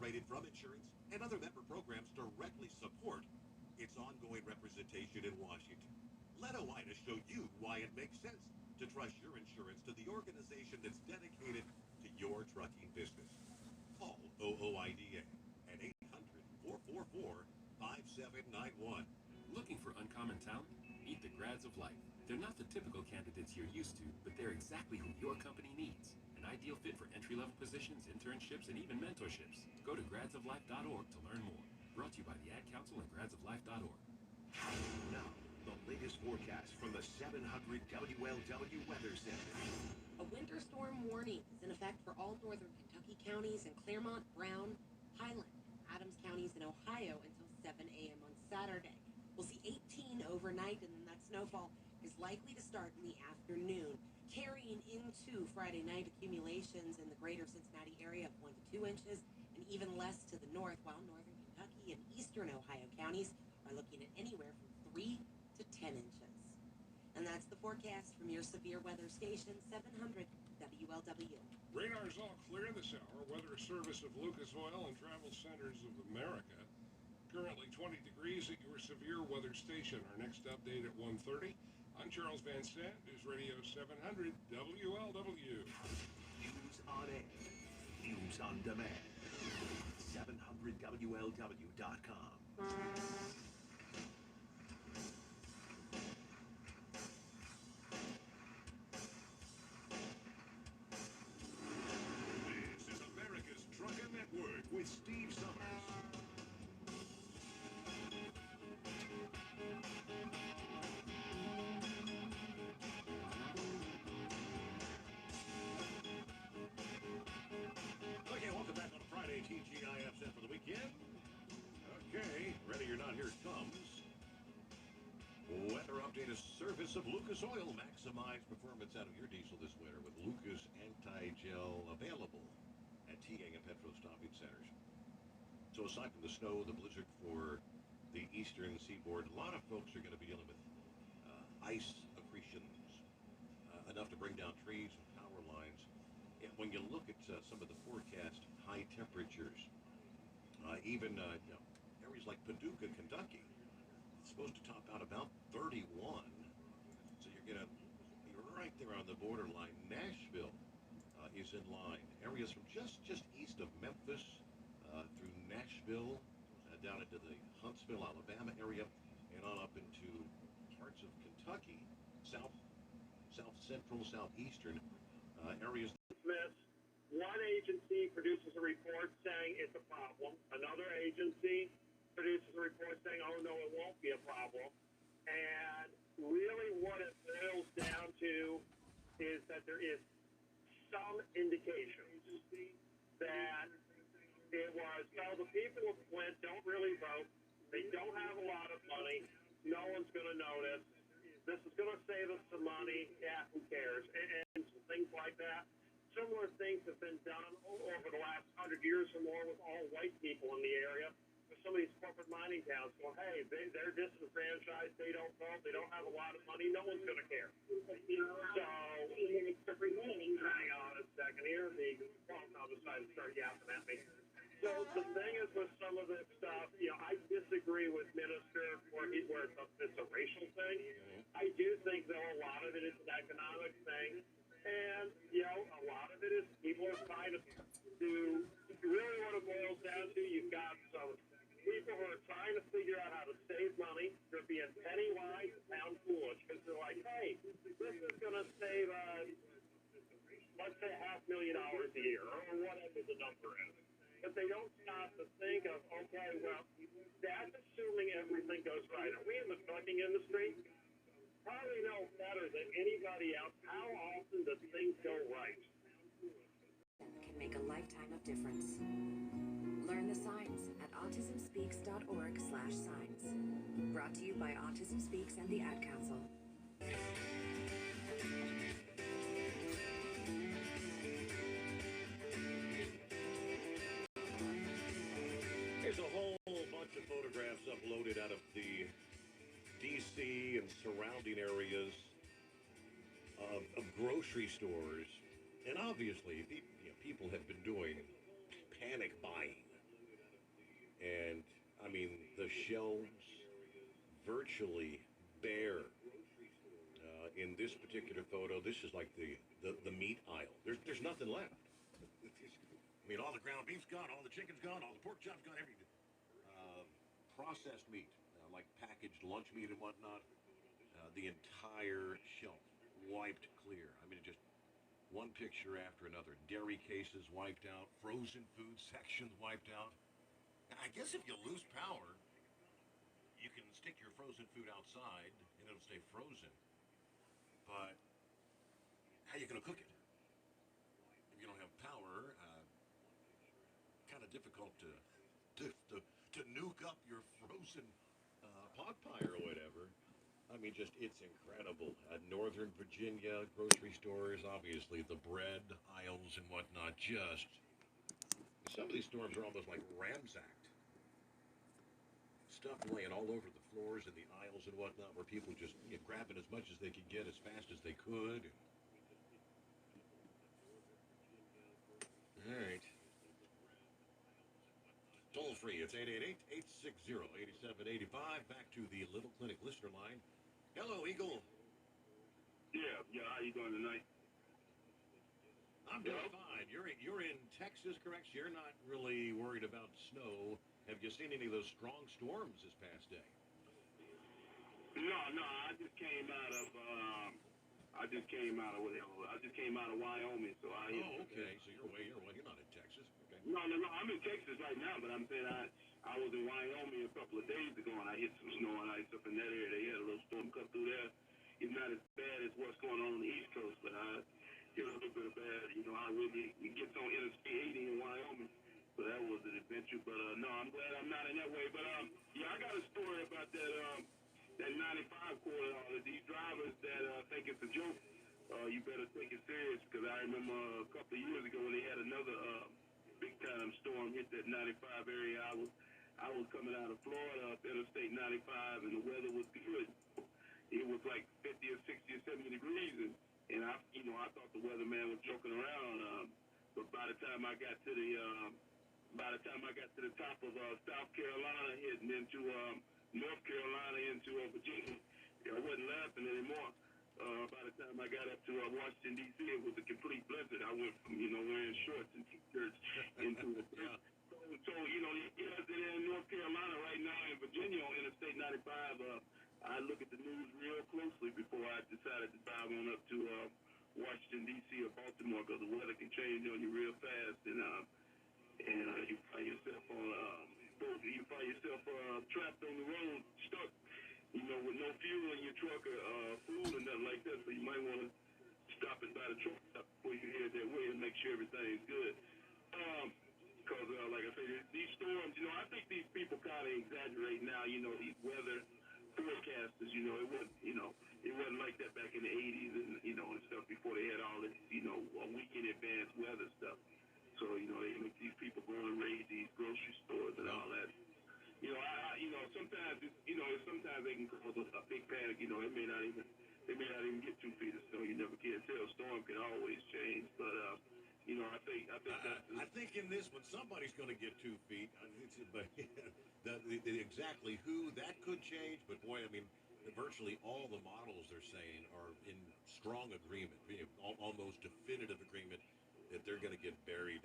generated from insurance and other member programs directly support its ongoing representation in Washington. Let OIDA show you why it makes sense to trust your insurance to the organization that's dedicated to your trucking business. Call OOIDA at 800-444-5791. Looking for uncommon talent? Meet the grads of life. They're not the typical candidates you're used to, but they're exactly who your company needs. An ideal fit for entry-level positions, internships, and even mentorships. Go to gradsoflife.org to learn more. Brought to you by the Ad Council and gradsoflife.org. Now, the latest forecast from the 700 WLW Weather Center. A winter storm warning is in effect for all northern Kentucky counties and Claremont, Brown, Highland, and Adams counties in Ohio until 7 a.m. on Saturday. We'll see 18 overnight, and then that snowfall is likely to start in the afternoon, carrying into Friday night. Accumulations in the greater Cincinnati area of 1 to 2 inches, and even less to the north, while northern Kentucky and eastern Ohio counties are looking at anywhere from 3 to 10 inches. And that's the forecast from your severe weather station, 700 WLW. Radar is all clear this hour. Weather service of Lucas Oil and Travel Centers of America. Currently 20 degrees at your severe weather station. Our next update at 1:30. I'm Charles Van Sant, News Radio 700 WLW. News on air. News on demand. 700WLW.com. This is America's Trucker Network with Steve Summers. Okay, welcome back on a Friday, TGIF set for the weekend. Okay, ready or not, here it comes. Weather update, a service of Lucas Oil. Maximize performance out of your diesel this winter with Lucas Anti-Gel, available at TA and Petro stopping centers. So aside from the snow, the blizzard for the eastern seaboard, a lot of folks are going to be dealing with ice accretions, enough to bring down trees and power lines. And when you look at some of the forecast high temperatures, even areas like Paducah, Kentucky, it's supposed to top out about 31. So you're going to be right there on the borderline. Nashville is in line. Areas from just east of Memphis through Nashville, down into the Huntsville, Alabama area, and on up into parts of Kentucky, south central, southeastern areas. One agency produces a report saying it's a problem. Another agency produces a report saying, oh, no, it won't be a problem. And really what it boils down to is that there is some indication that it was, well, the people of Flint don't really vote. They don't have a lot of money. No one's going to notice. This is going to save us some money. Yeah, who cares? And some things like that. Similar things have been done over the last 100 years or more with all white people in the area. With some of these corporate mining towns going, hey, they're disenfranchised, they don't vote, they don't have a lot of money, no one's going to care. So, hang on a second here. The phone now decided to start yapping at me. So the thing is with some of this stuff, I disagree with Minister where it's a racial thing. I do think, though, a lot of it is an economic thing. And, a lot of it is people are trying to really what it boils down to, you've got some people who are trying to figure out how to save money. They're being penny wise and pound foolish because they're like, hey, this is going to save let's say $500,000 a year or whatever the number is. But they don't stop to think of, okay, well, that's assuming everything goes right. Are we in the trucking industry? Probably know better than anybody else how often does things go right. Can make a lifetime of difference. Learn the signs at autismspeaks.org/signs. Brought to you by Autism Speaks and the Ad Council. There's a whole bunch of photographs uploaded out of the D.C. and surrounding areas of grocery stores. And obviously, people have been doing panic buying shelves virtually bare. In this particular photo, this is like the meat aisle. There's nothing left. I mean, all the ground beef's gone, all the chicken's gone, all the pork chop's gone, everything. Processed meat, like packaged lunch meat and whatnot, the entire shelf wiped clear. I mean, just one picture after another. Dairy cases wiped out, frozen food sections wiped out. I guess if you lose power, you can stick your frozen food outside and it'll stay frozen. But how are you going to cook it? If you don't have power, kind of difficult to nuke up your frozen pot pie or whatever. I mean, just, it's incredible. Northern Virginia grocery stores, obviously, the bread aisles and whatnot, just, some of these stores are almost like ransacked. Stuff laying all over the floors and the aisles and whatnot, where people just grabbing as much as they could get as fast as they could. All right. Toll free, it's 888-860-8785. Back to the Little Clinic listener line. Hello, Eagle. Yeah, how you doing tonight? I'm doing fine. You're in Texas, correct? You're not really worried about snow. Have you seen any of those strong storms this past day? No, I just came out of Wyoming, so I. Oh, okay. So you're not in Texas. Okay. No, I'm in Texas right now, but I'm saying I was in Wyoming a couple of days ago, and I hit some snow and ice up in that area. They had a little storm cut through there. It's not as bad as what's going on the East Coast, but I hit a little bit of bad. You know, I really it gets on Interstate 80 in Wyoming. So that was an adventure, but no, I'm glad I'm not in that way. But yeah, I got a story about that 95 corridor. These drivers that think it's a joke, you better take it serious, because I remember a couple of years ago when they had another big time storm hit that 95 area. I was coming out of Florida up Interstate 95, and the weather was good. It was like 50 or 60 or 70 degrees, and I thought the weatherman was joking around. But by the time I got to the top of South Carolina, heading into North Carolina, into Virginia, I wasn't laughing anymore. By the time I got up to Washington, D.C., it was a complete blizzard. I went from, wearing shorts and t-shirts into a blizzard. So, in North Carolina right now, in Virginia on Interstate 95, I look at the news real closely before I decided to dive on up to Washington, D.C. or Baltimore, because the weather can change on you real fast, and you find yourself trapped on the road, stuck, with no fuel in your truck or food or nothing like that. So you might want to stop it by the truck stop before you head that way and make sure everything's good. Because, like I said, these storms, I think these people kind of exaggerate now. These weather forecasters. It wasn't like that back in the 80s and stuff before they had all this, a week in advance weather stuff. So, they make these people go and raid these grocery stores and all that. Sometimes they can cause a big panic. It may not even get 2 feet of snow. You never can tell. Storm can always change. But, I think in this one, somebody's going to get 2 feet. But exactly who, that could change. But, boy, I mean, virtually all the models, they're saying, are in strong agreement, almost definitive agreement that they're going to get buried.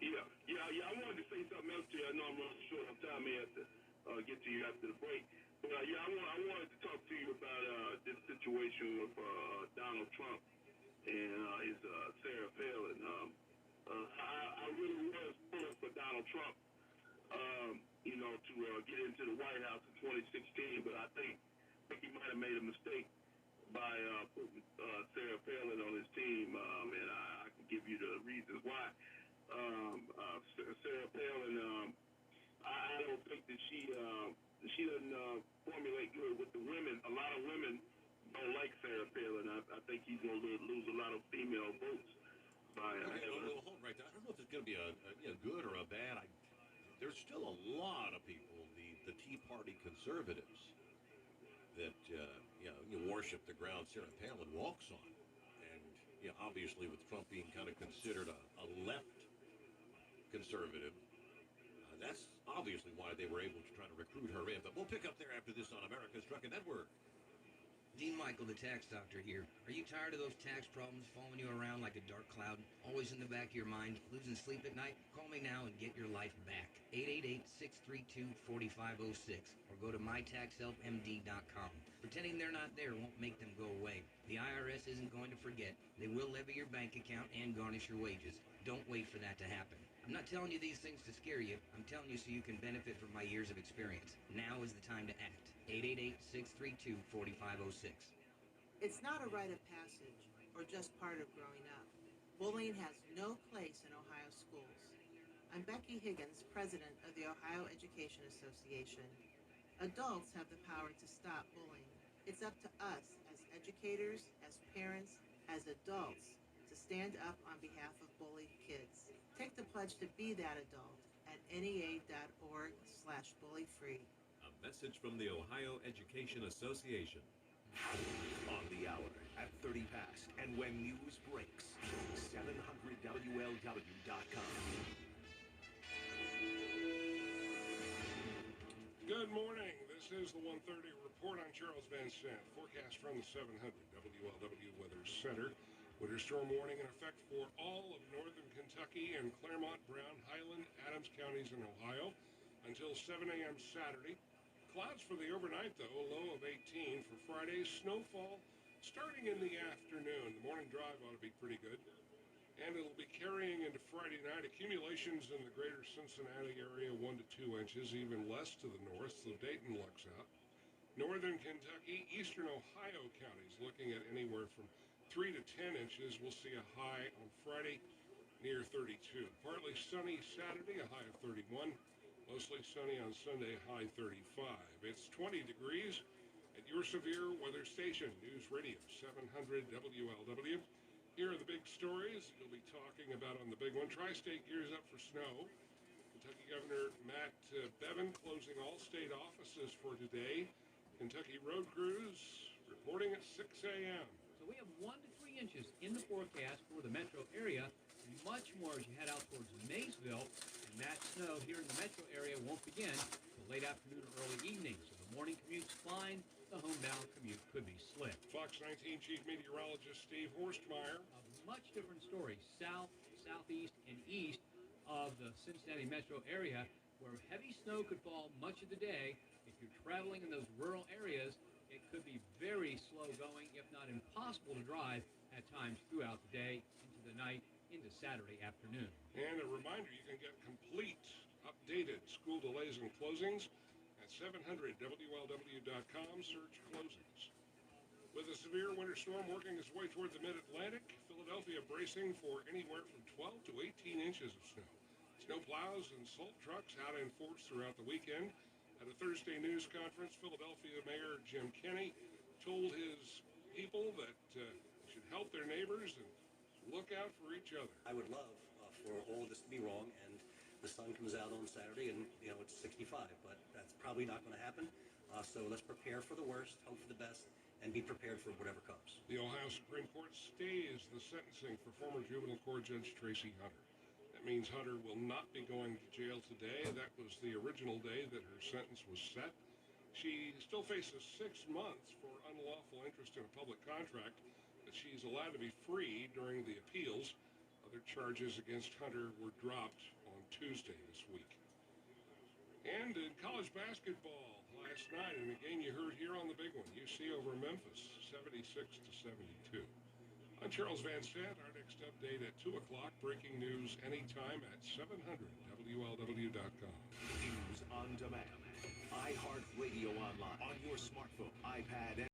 Yeah. I wanted to say something else to you. I know I'm running short on time. I may have to get to you after the break. But, I wanted to talk to you about this situation with Donald Trump and his Sarah Palin. I really was pulling for Donald Trump, to get into the White House in 2016, but I think he might have made a mistake by putting Sarah Palin on his team, and I can give you the reasons why. Sarah Palin, I don't think that she doesn't formulate good with the women. A lot of women don't like Sarah Palin. I think he's going to lose a lot of female votes by hold right there. I don't know if it's going to be a good or a bad. There's still a lot of people, the Tea Party conservatives, that you worship the ground Sarah Palin walks on, and obviously with Trump being kind of considered a left conservative, that's obviously why they were able to try to recruit her in. But we'll pick up there after this on America's Trucking Network. Dean Michael, the tax doctor here. Are you tired of those tax problems following you around like a dark cloud? Always in the back of your mind, losing sleep at night? Call me now and get your life back. 888-632-4506 or go to mytaxhelpmd.com. Pretending they're not there won't make them go away. The IRS isn't going to forget. They will levy your bank account and garnish your wages. Don't wait for that to happen. I'm not telling you these things to scare you. I'm telling you so you can benefit from my years of experience. Now is the time to act. 888-632-4506. It's not a rite of passage or just part of growing up. Bullying has no place in Ohio schools. I'm Becky Higgins, president of the Ohio Education Association. Adults have the power to stop bullying. It's up to us as educators, as parents, as adults to stand up on behalf of bullied kids. Take the pledge to be that adult at nea.org/bullyfree. A message from the Ohio Education Association. On the hour at 30 past, and when news breaks, 700WLW.com. Good morning. This is the 1:30 report. I'm Charles Van Sant. Forecast from the 700 WLW Weather Center. Winter storm warning in effect for all of northern Kentucky and Claremont, Brown, Highland, Adams counties in Ohio until 7 a.m. Saturday. Clouds for the overnight, though, a low of 18 for Friday. Snowfall starting in the afternoon. The morning drive ought to be pretty good. And it'll be carrying into Friday night. Accumulations in the greater Cincinnati area, 1 to 2 inches, even less to the north, so Dayton lucks out. Northern Kentucky, eastern Ohio counties looking at anywhere from 3 to 10 inches. We'll see a high on Friday near 32. Partly sunny Saturday, a high of 31. Mostly sunny on Sunday, high 35. It's 20 degrees at your severe weather station, News Radio 700 WLW. Here are the big stories you'll be talking about on the big one. Tri-State gears up for snow. Kentucky Governor Matt Bevin closing all state offices for today. Kentucky road crews reporting at 6 a.m. So we have 1 to 3 inches in the forecast for the metro area. Much more as you head out towards Maysville. And that snow here in the metro area won't begin until late afternoon or early evening. So the morning commute's fine. The homebound commute could be slick. Fox 19 Chief Meteorologist Steve Horstmeyer. A much different story. South, southeast, and east of the Cincinnati metro area where heavy snow could fall much of the day. If you're traveling in those rural areas, it could be very slow going, if not impossible to drive at times throughout the day, into the night, into Saturday afternoon. And a reminder, you can get complete, updated school delays and closings at 700WLW.com. Search closings. With a severe winter storm working its way toward the mid-Atlantic, Philadelphia bracing for anywhere from 12 to 18 inches of snow. Snow plows and salt trucks out in force throughout the weekend. At a Thursday news conference, Philadelphia Mayor Jim Kenney told his people that they should help their neighbors and look out for each other. I would love for all of this to be wrong and the sun comes out on Saturday and, it's 65, but that's probably not going to happen. So let's prepare for the worst, hope for the best, and be prepared for whatever comes. The Ohio Supreme Court stays the sentencing for former juvenile court judge Tracy Hunter. That means Hunter will not be going to jail today. That was the original day that her sentence was set. She still faces 6 months for unlawful interest in a public contract, but she's allowed to be free during the appeals. Other charges against Hunter were dropped on Tuesday this week. And in college basketball last night, in a game you heard here on the big one, UC over Memphis, 76-72. I'm Charles Van Sant. Our next update at 2 o'clock. Breaking news anytime at 700WLW.com. News on demand. iHeartRadio online on your smartphone, iPad, and